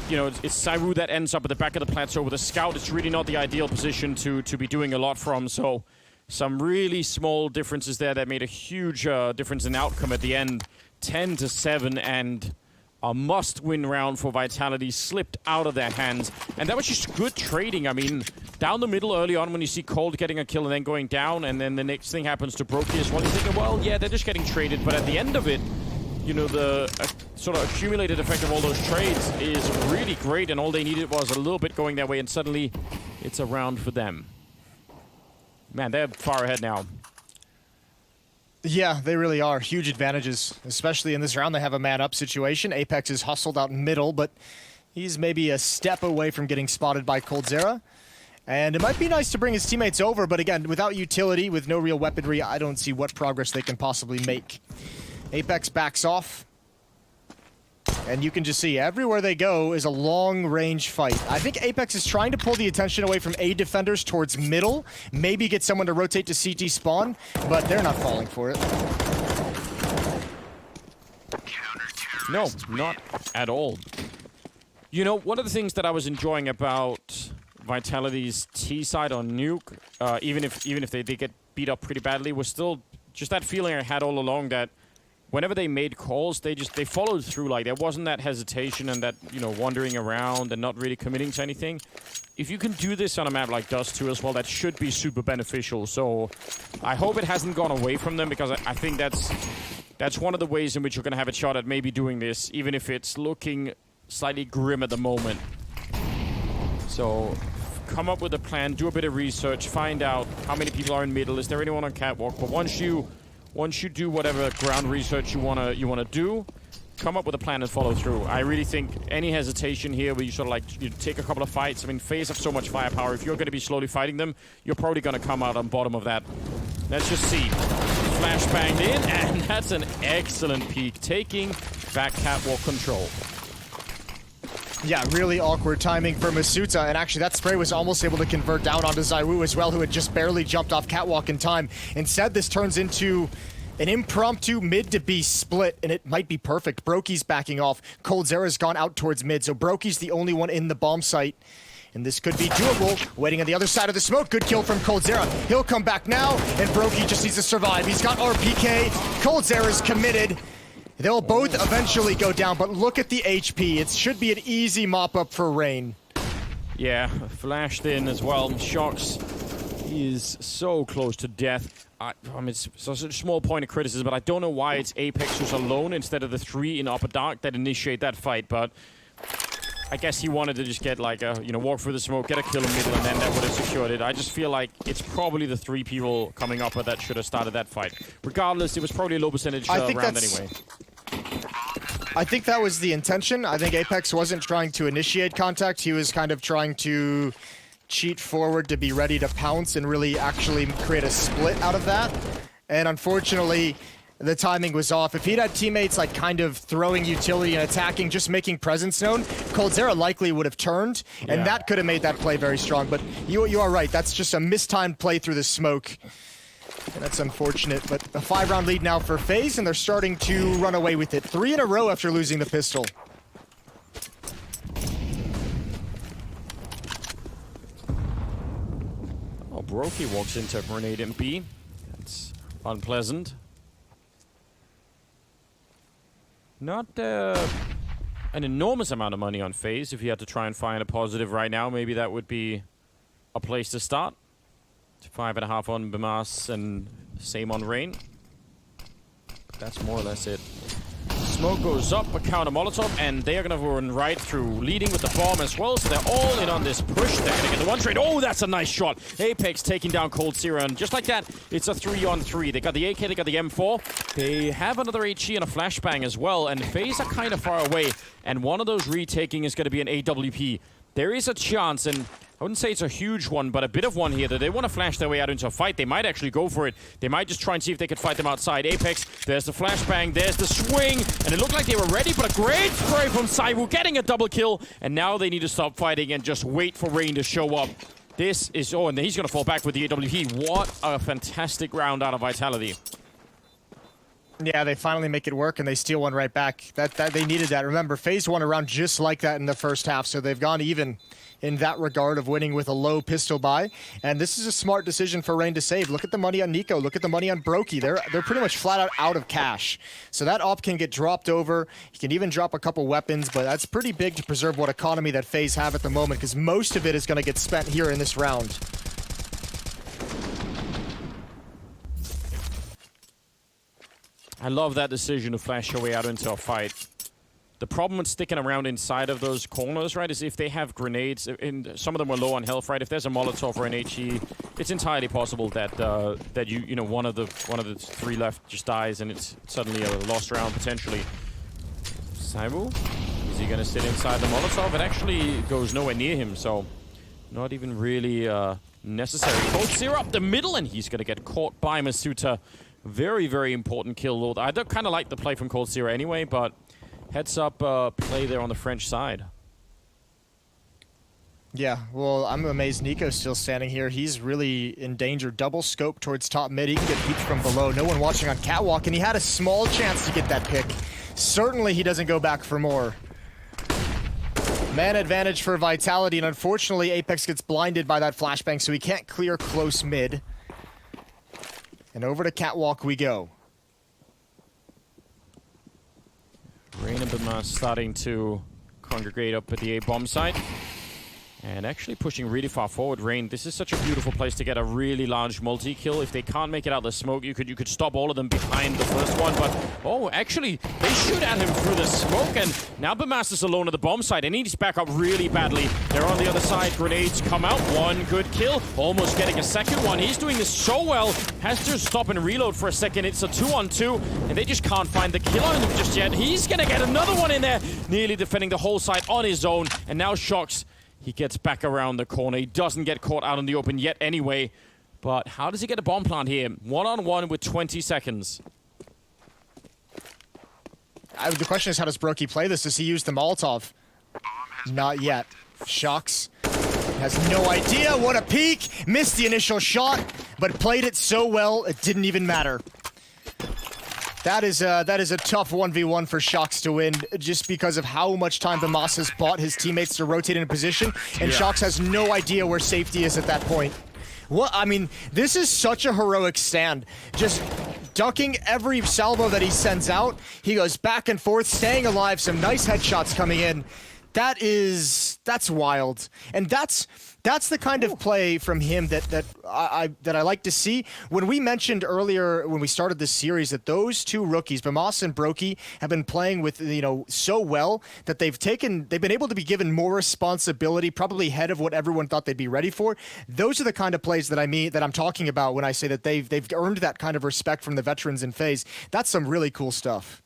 Speaker 1: you know, it's Saiwu that ends up at the back of the plateau with a scout. It's really not the ideal position to be doing a lot from, so some really small differences there that made a huge difference in outcome at the end. 10-7, and a must-win round for Vitality slipped out of their hands. And that was just good trading. I mean, down the middle early on when you see Cold getting a kill and then going down, and then the next thing happens to Brokey as well, you're thinking, well, yeah, they're just getting traded. But at the end of it, you know, the sort of accumulated effect of all those trades is really great, and all they needed was a little bit going their way, and suddenly it's a round for them. Man, they're far ahead now.
Speaker 2: Yeah, they really are. Huge advantages, especially in this round. They have a man-up situation. Apex is hustled out middle, but he's maybe a step away from getting spotted by Coldzera. And it might be nice to bring his teammates over, but again, without utility, with no real weaponry, I don't see what progress they can possibly make. Apex backs off. And you can just see everywhere they go is a long-range fight. I think Apex is trying to pull the attention away from A defenders towards middle. Maybe get someone to rotate to CT spawn, but they're not falling for it.
Speaker 1: No, not at all. You know, one of the things that I was enjoying about Vitality's T side on Nuke, even if they did get beat up pretty badly, was still just that feeling I had all along that whenever they made calls, they followed through. Like, there wasn't that hesitation and that, you know, wandering around and not really committing to anything. If you can do this on a map like Dust 2 as well, that should be super beneficial. So I hope it hasn't gone away from them, because I think that's one of the ways in which you're going to have a shot at maybe doing this, even if it's looking slightly grim at the moment. So come up with a plan, do a bit of research, find out how many people are in middle, is there anyone on catwalk. But once you do whatever ground research you wanna do, come up with a plan and follow through. I really think any hesitation here where you sort of like you take a couple of fights. I mean, Faze have so much firepower. If you're going to be slowly fighting them, you're probably going to come out on bottom of that. Let's just see. Flash banged in, and that's an excellent peek, taking back catwalk control.
Speaker 2: Yeah, really awkward timing for Masuta, and actually that spray was almost able to convert down onto Zaiwu as well, who had just barely jumped off catwalk in time. Instead, this turns into an impromptu mid to B split, and it might be perfect. Brokey's backing off. Coldzera's gone out towards mid, so Brokey's the only one in the bomb site. And this could be doable. Waiting on the other side of the smoke. Good kill from Coldzera. He'll come back now, and Brokey just needs to survive. He's got RPK. Coldzera's committed. They'll both eventually go down, but look at the HP. It should be an easy mop-up for Rain.
Speaker 1: Yeah, flashed in as well. Shocks is so close to death. I mean, it's such a small point of criticism, but I don't know why it's Apex who's alone instead of the 3 in Upper Dark that initiate that fight, but I guess he wanted to just get like a, you know, walk through the smoke, get a kill in middle, and then that would have secured it. I just feel like it's probably the 3 people coming up that should have started that fight. Regardless, it was probably a low percentage round anyway.
Speaker 2: I think that was the intention. I think Apex wasn't trying to initiate contact. He was kind of trying to cheat forward to be ready to pounce and really actually create a split out of that. And unfortunately, the timing was off. If he'd had teammates like kind of throwing utility and attacking, just making presence known, Coldzera likely would have turned, and that could have made that play very strong. But you are right. That's just a mistimed play through the smoke. And that's unfortunate, but a 5-round lead now for FaZe, and they're starting to run away with it. 3 in a row after losing the pistol.
Speaker 1: Oh, Brokey walks into a grenade in B. That's unpleasant. Not an enormous amount of money on FaZe. If you had to try and find a positive right now, maybe that would be a place to start. 5.5 on Bimas and same on Rain. That's more or less it. Smoke goes up, a counter Molotov, and they are going to run right through, leading with the bomb as well, so they're all in on this push. They're going to get the one trade. Oh, that's a nice shot. Apex taking down Cold Zero, and just like that, it's a 3-on-3. They got the AK, they got the M4. They have another HE and a flashbang as well, and Faze are kind of far away, and one of those retaking is going to be an AWP. There is a chance, and I wouldn't say it's a huge one, but a bit of one here, that they want to flash their way out into a fight. They might actually go for it. They might just try and see if they could fight them outside. Apex, there's the flashbang, there's the swing, and it looked like they were ready, but a great spray from Saiwu, getting a double kill, and now they need to stop fighting and just wait for Rain to show up. This is, oh, and he's going to fall back with the AWP. What a fantastic round out of Vitality.
Speaker 2: Yeah, they finally make it work, and they steal one right back. That they needed that. Remember, Faze won a round just like that in the first half, so they've gone even in that regard of winning with a low pistol buy. And this is a smart decision for Rain to save. Look at the money on Nico. Look at the money on Brokey. They're pretty much flat out of cash. So that op can get dropped over. He can even drop a couple weapons, but that's pretty big to preserve what economy that Faze have at the moment, because most of it is going to get spent here in this round.
Speaker 1: I love that decision to flash your way out into a fight. The problem with sticking around inside of those corners, right, is if they have grenades, and some of them were low on health, right? If there's a Molotov or an HE, it's entirely possible that that you know one of the three left just dies, and it's suddenly a lost round potentially. Saiwu, is he gonna sit inside the Molotov? It actually goes nowhere near him, so not even really necessary. Cold Zero up the middle, and he's gonna get caught by Masuta. Very, very important kill, Lord. I don't kind of like the play from Cold Zero anyway, but heads up play there on the French side.
Speaker 2: Yeah, well, I'm amazed Nico's still standing here. He's really in danger. Double scope towards top mid. He can get peeped from below. No one watching on catwalk, and he had a small chance to get that pick. Certainly he doesn't go back for more. Man advantage for Vitality, and unfortunately Apex gets blinded by that flashbang, so he can't clear close mid. And over to catwalk we go.
Speaker 1: Rain and Bima starting to congregate up at the A-bomb site. And actually pushing really far forward. Rain, this is such a beautiful place to get a really large multi-kill. If they can't make it out of the smoke, you could stop all of them behind the first one. But, oh, actually, they shoot at him through the smoke. And now Bemaster's alone at the bomb site. And he needs back up really badly. They're on the other side. Grenades come out. One good kill. Almost getting a second one. He's doing this so well. Has to stop and reload for a second. It's a 2-on-2. And they just can't find the kill on him just yet. He's going to get another one in there. Nearly defending the whole site on his own. And now Shox. He gets back around the corner. He doesn't get caught out in the open yet anyway. But how does he get a bomb plant here? One-on-one with 20 seconds.
Speaker 2: The question is, how does Brokey play this? Does he use the Molotov? Not yet. Shox has no idea. What a peek! Missed the initial shot, but played it so well, it didn't even matter. That is a tough 1v1 for Shox to win, just because of how much time Bamas has bought his teammates to rotate in a position, and Shox has no idea where safety is at that point. What? I mean, this is such a heroic stand. Just ducking every salvo that he sends out. He goes back and forth, staying alive, some nice headshots coming in. That's wild. And that's the kind of play from him that I like to see. When we mentioned earlier when we started this series that those two rookies, Bamas and Brokey, have been playing with, you know, so well that they've been able to be given more responsibility, probably ahead of what everyone thought they'd be ready for. Those are the kind of plays that I'm talking about when I say that they've earned that kind of respect from the veterans in Faze. That's some really cool stuff.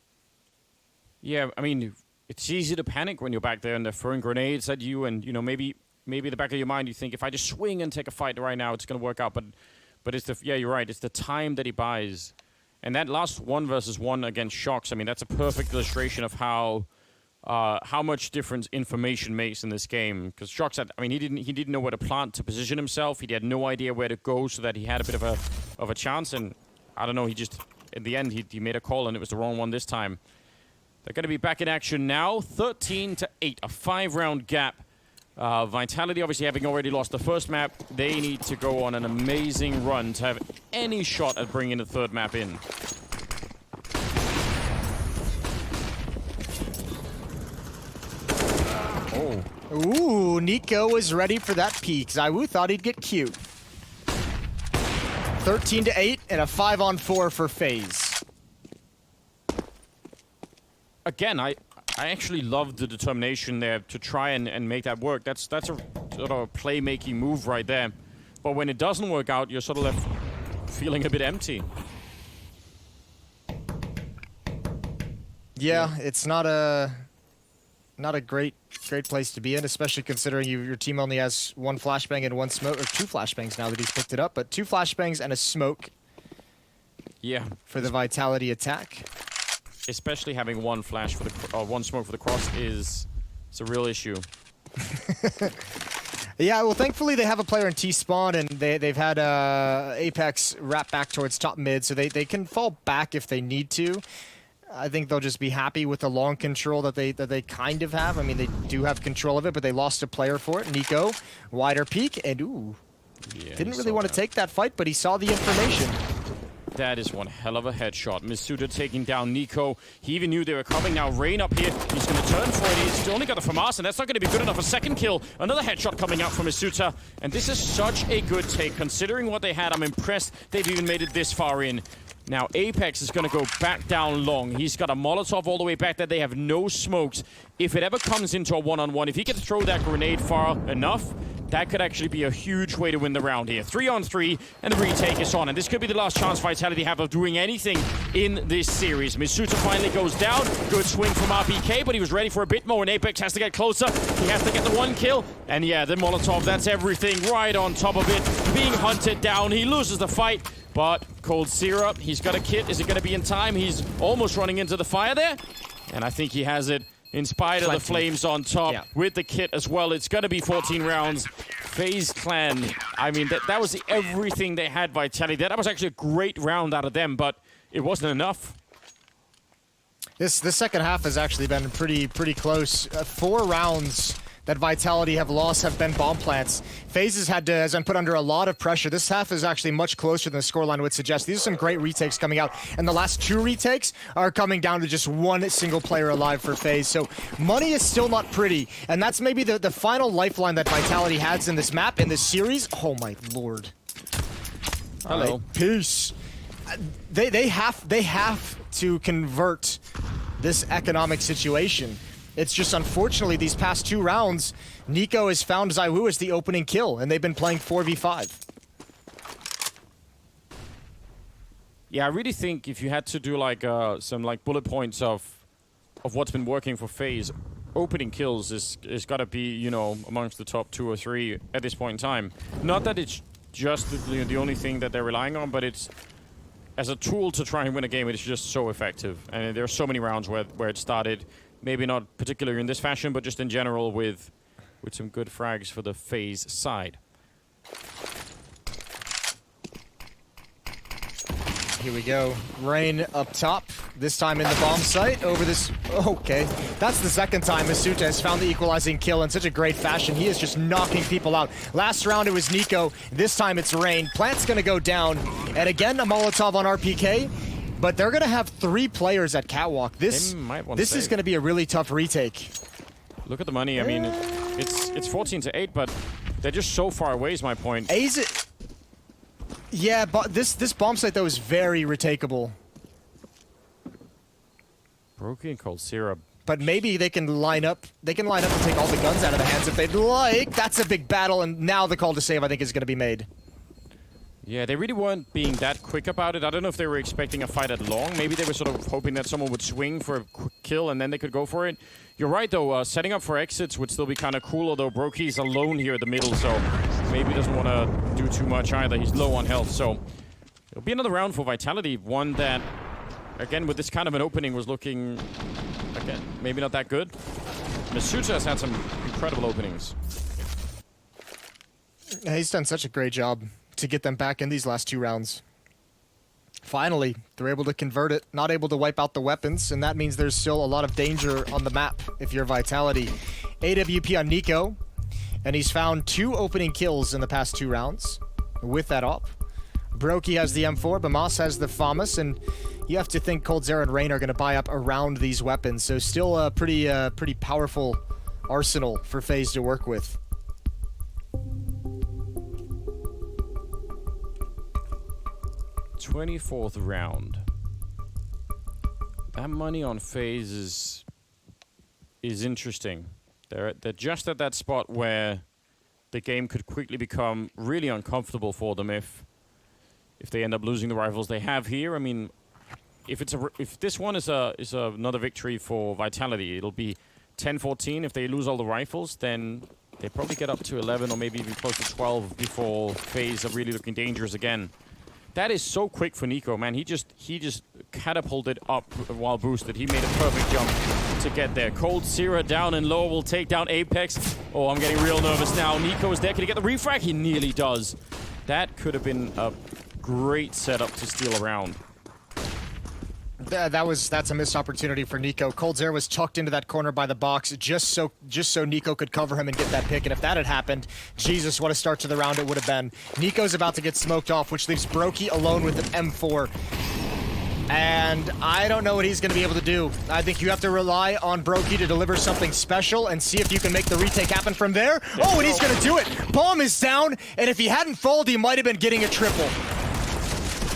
Speaker 1: Yeah, I mean, it's easy to panic when you're back there and they're throwing grenades at you, and, you know, maybe in the back of your mind you think, if I just swing and take a fight right now, it's going to work out. But it's yeah, you're right. It's the time that he buys. And that last 1v1 against Shox, I mean, that's a perfect illustration of how much difference information makes in this game. Because Shox had, I mean, he didn't know where to plant to position himself. He had no idea where to go so that he had a bit of a chance. And I don't know, he just, in the end, he made a call and it was the wrong one this time. They're going to be back in action now. 13-8, a 5-round gap. Vitality, obviously, having already lost the first map, they need to go on an amazing run to have any shot at bringing the third map in.
Speaker 2: Oh. Ooh, Nico is ready for that peek. Zaiwu thought he'd get cute. 13-8 and a 5-on-4 for Faze.
Speaker 1: again, I actually love the determination there to try and make that work. That's a sort of playmaking move right there. But when it doesn't work out, you're sort of left feeling a bit empty.
Speaker 2: Yeah, it's not a great place to be in, especially considering your team only has one flashbang and one smoke, or two flashbangs now that he's picked it up, but two flashbangs and a smoke.
Speaker 1: Yeah,
Speaker 2: for the Vitality attack.
Speaker 1: Especially having one flash for the one smoke for the cross is a real issue.
Speaker 2: Yeah, well, thankfully they have a player in T-spawn, and they've had Apex wrap back towards top mid, so they can fall back if they need to. I think they'll just be happy with the long control that they kind of have. I mean, they do have control of it, but they lost a player for it. Nico, wider peek, and ooh,
Speaker 1: yeah,
Speaker 2: didn't really want to take that fight, but he saw the information.
Speaker 1: That is one hell of a headshot. Masuta taking down Nico. He even knew they were coming. Now Rain up here. He's going to turn for it. He's only got the FAMAS, and that's not going to be good enough. A second kill. Another headshot coming out from Masuta. And this is such a good take. Considering what they had, I'm impressed they've even made it this far in. Now Apex is going to go back down long. He's got a Molotov all the way back there. They have no smokes. If it ever comes into a one-on-one, if he can throw that grenade far enough, that could actually be a huge way to win the round here. 3-on-3, and the retake is on. And this could be the last chance Vitality have of doing anything in this series. Masuta finally goes down. Good swing from RPK, but he was ready for a bit more, and Apex has to get closer. He has to get the one kill. And yeah, the Molotov, that's everything right on top of it. Being hunted down. He loses the fight. But Cold Syrup, he's got a kit. Is it going to be in time? He's almost running into the fire there. And I think he has it. In spite of the flames on top, with the kit as well, it's going to be 14 rounds. FaZe Clan, I mean, that was everything they had, Vitality. That was actually a great round out of them, but it wasn't enough.
Speaker 2: This second half has actually been pretty close. 4 rounds that Vitality have lost have been bomb plants. FaZe has been put under a lot of pressure. This half is actually much closer than the scoreline would suggest. These are some great retakes coming out, and the last 2 retakes are coming down to just one single player alive for FaZe. So money is still not pretty, and that's maybe the final lifeline that Vitality has in this map, in this series. Oh my lord.
Speaker 1: Hello.
Speaker 2: Right, peace. They have to convert this economic situation. It's just, unfortunately, these past 2 rounds, Nico has found ZywOo as the opening kill, and they've been playing 4v5.
Speaker 1: Yeah, I really think if you had to do like some like bullet points of what's been working for FaZe, opening kills is got to be, you know, amongst the top 2 or 3 at this point in time. Not that it's just the only thing that they're relying on, but it's as a tool to try and win a game. It's just so effective, and there are so many rounds where it started. Maybe not particularly in this fashion, but just in general with some good frags for the FaZe side.
Speaker 2: Here we go. Rain up top, this time in the bomb site over this... Okay, that's the second time Masuta has found the equalizing kill in such a great fashion. He is just knocking people out. Last round it was Nico, this time it's Rain. Plant's gonna go down, and again a Molotov on RPK. But they're going to have 3 players at Catwalk. This is going to be a really tough retake.
Speaker 1: Look at the money. I mean, it's 14-8, but they're just so far away is my point.
Speaker 2: Yeah, but this bomb site, though, is very retakeable.
Speaker 1: Brokey and Cold Syrup.
Speaker 2: But maybe they can line up. They can line up and take all the guns out of the hands if they'd like. That's a big battle, and now the call to save, I think, is going to be made.
Speaker 1: Yeah, they really weren't being that quick about it. I don't know if they were expecting a fight at long. Maybe they were sort of hoping that someone would swing for a quick kill and then they could go for it. You're right, though. Setting up for exits would still be kind of cool, although Brokey's alone here in the middle, so maybe he doesn't want to do too much either. He's low on health, so it'll be another round for Vitality. One that, again, with this kind of an opening was looking, again, maybe not that good. Masuta has had some incredible openings.
Speaker 2: Yeah, he's done such a great job to get them back in these last 2 rounds. Finally, they're able to convert it, not able to wipe out the weapons, and that means there's still a lot of danger on the map if you're Vitality. AWP on Nico, and he's found 2 opening kills in the past 2 rounds with that op. Brokey has the M4, Bamas has the FAMAS, and you have to think Cold Zera and Rain are going to buy up around these weapons, so still a pretty powerful arsenal for FaZe to work with.
Speaker 1: 24th round. That money on Faze is interesting. They're just at that spot where the game could quickly become really uncomfortable for them if they end up losing the rifles they have here. I mean, if this one is another victory for Vitality, it'll be 10-14. If they lose all the rifles, then they probably get up to 11 or maybe even close to 12 before Faze are really looking dangerous again. That is so quick for Nico, man. He just catapulted up while boosted. He made a perfect jump to get there. Cold Zero down and low will take down Apex. Oh, I'm getting real nervous now. Nico is there. Can he get the refrag? He nearly does. That could have been a great setup to steal around.
Speaker 2: That's a missed opportunity for Nico. Cold Zero was tucked into that corner by the box just so Nico could cover him and get that pick. And if that had happened, Jesus, what a start to the round it would have been. Nico's about to get smoked off, which leaves Brokey alone with an M4. And I don't know what he's going to be able to do. I think you have to rely on Brokey to deliver something special and see if you can make the retake happen from there. Oh, and he's going to do it. Bomb is down, and if he hadn't folded, he might have been getting a triple.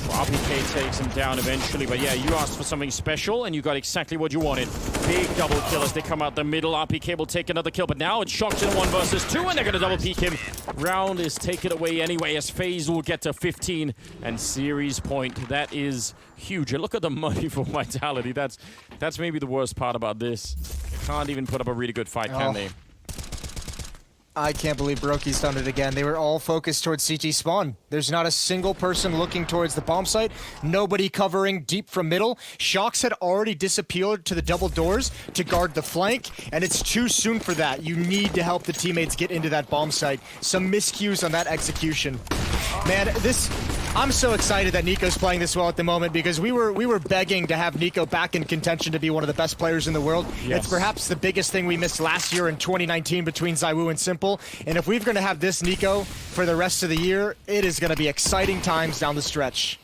Speaker 1: RPK takes him down eventually, but yeah, you asked for something special, and you got exactly what you wanted. Big double kill as they come out the middle. RPK will take another kill, but now it's Shocked in 1 versus 2, and they're going to double peek him. Round is taken away anyway, as FaZe will get to 15, and series point. That is huge. And look at the money for Vitality. That's maybe the worst part about this. They can't even put up a really good fight, can they?
Speaker 2: I can't believe Brokey's done it again. They were all focused towards CT spawn. There's not a single person looking towards the bomb site. Nobody covering deep from middle. Shocks had already disappeared to the double doors to guard the flank, and it's too soon for that. You need to help the teammates get into that bomb site. Some miscues on that execution. Man, I'm so excited that Nico's playing this well at the moment because we were begging to have Nico back in contention to be one of the best players in the world. Yes. It's perhaps the biggest thing we missed last year in 2019 between ZywOo and Simple. And if we're going to have this Nico for the rest of the year, it is going to be exciting times down the stretch.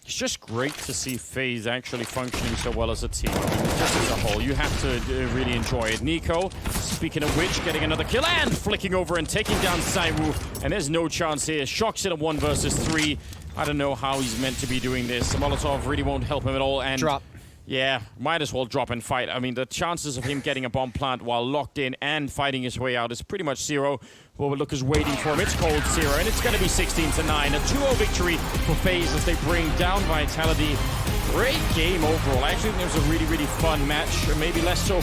Speaker 1: It's just great to see FaZe actually functioning so well as a team. Just as a whole, you have to really enjoy it. Nico, speaking of which, getting another kill and flicking over and taking down ZywOo. And there's no chance here. Shocks in a 1 versus 3. I don't know how he's meant to be doing this. Molotov really won't help him at all. And
Speaker 2: drop.
Speaker 1: Yeah, might as well drop and fight. I mean, the chances of him getting a bomb plant while locked in and fighting his way out is pretty much 0. Well, look is waiting for him. It's Cold Zero, and it's going to be 16-9. A 2-0 victory for FaZe as they bring down Vitality. Great game overall. I actually think it was a really, really fun match. Maybe less so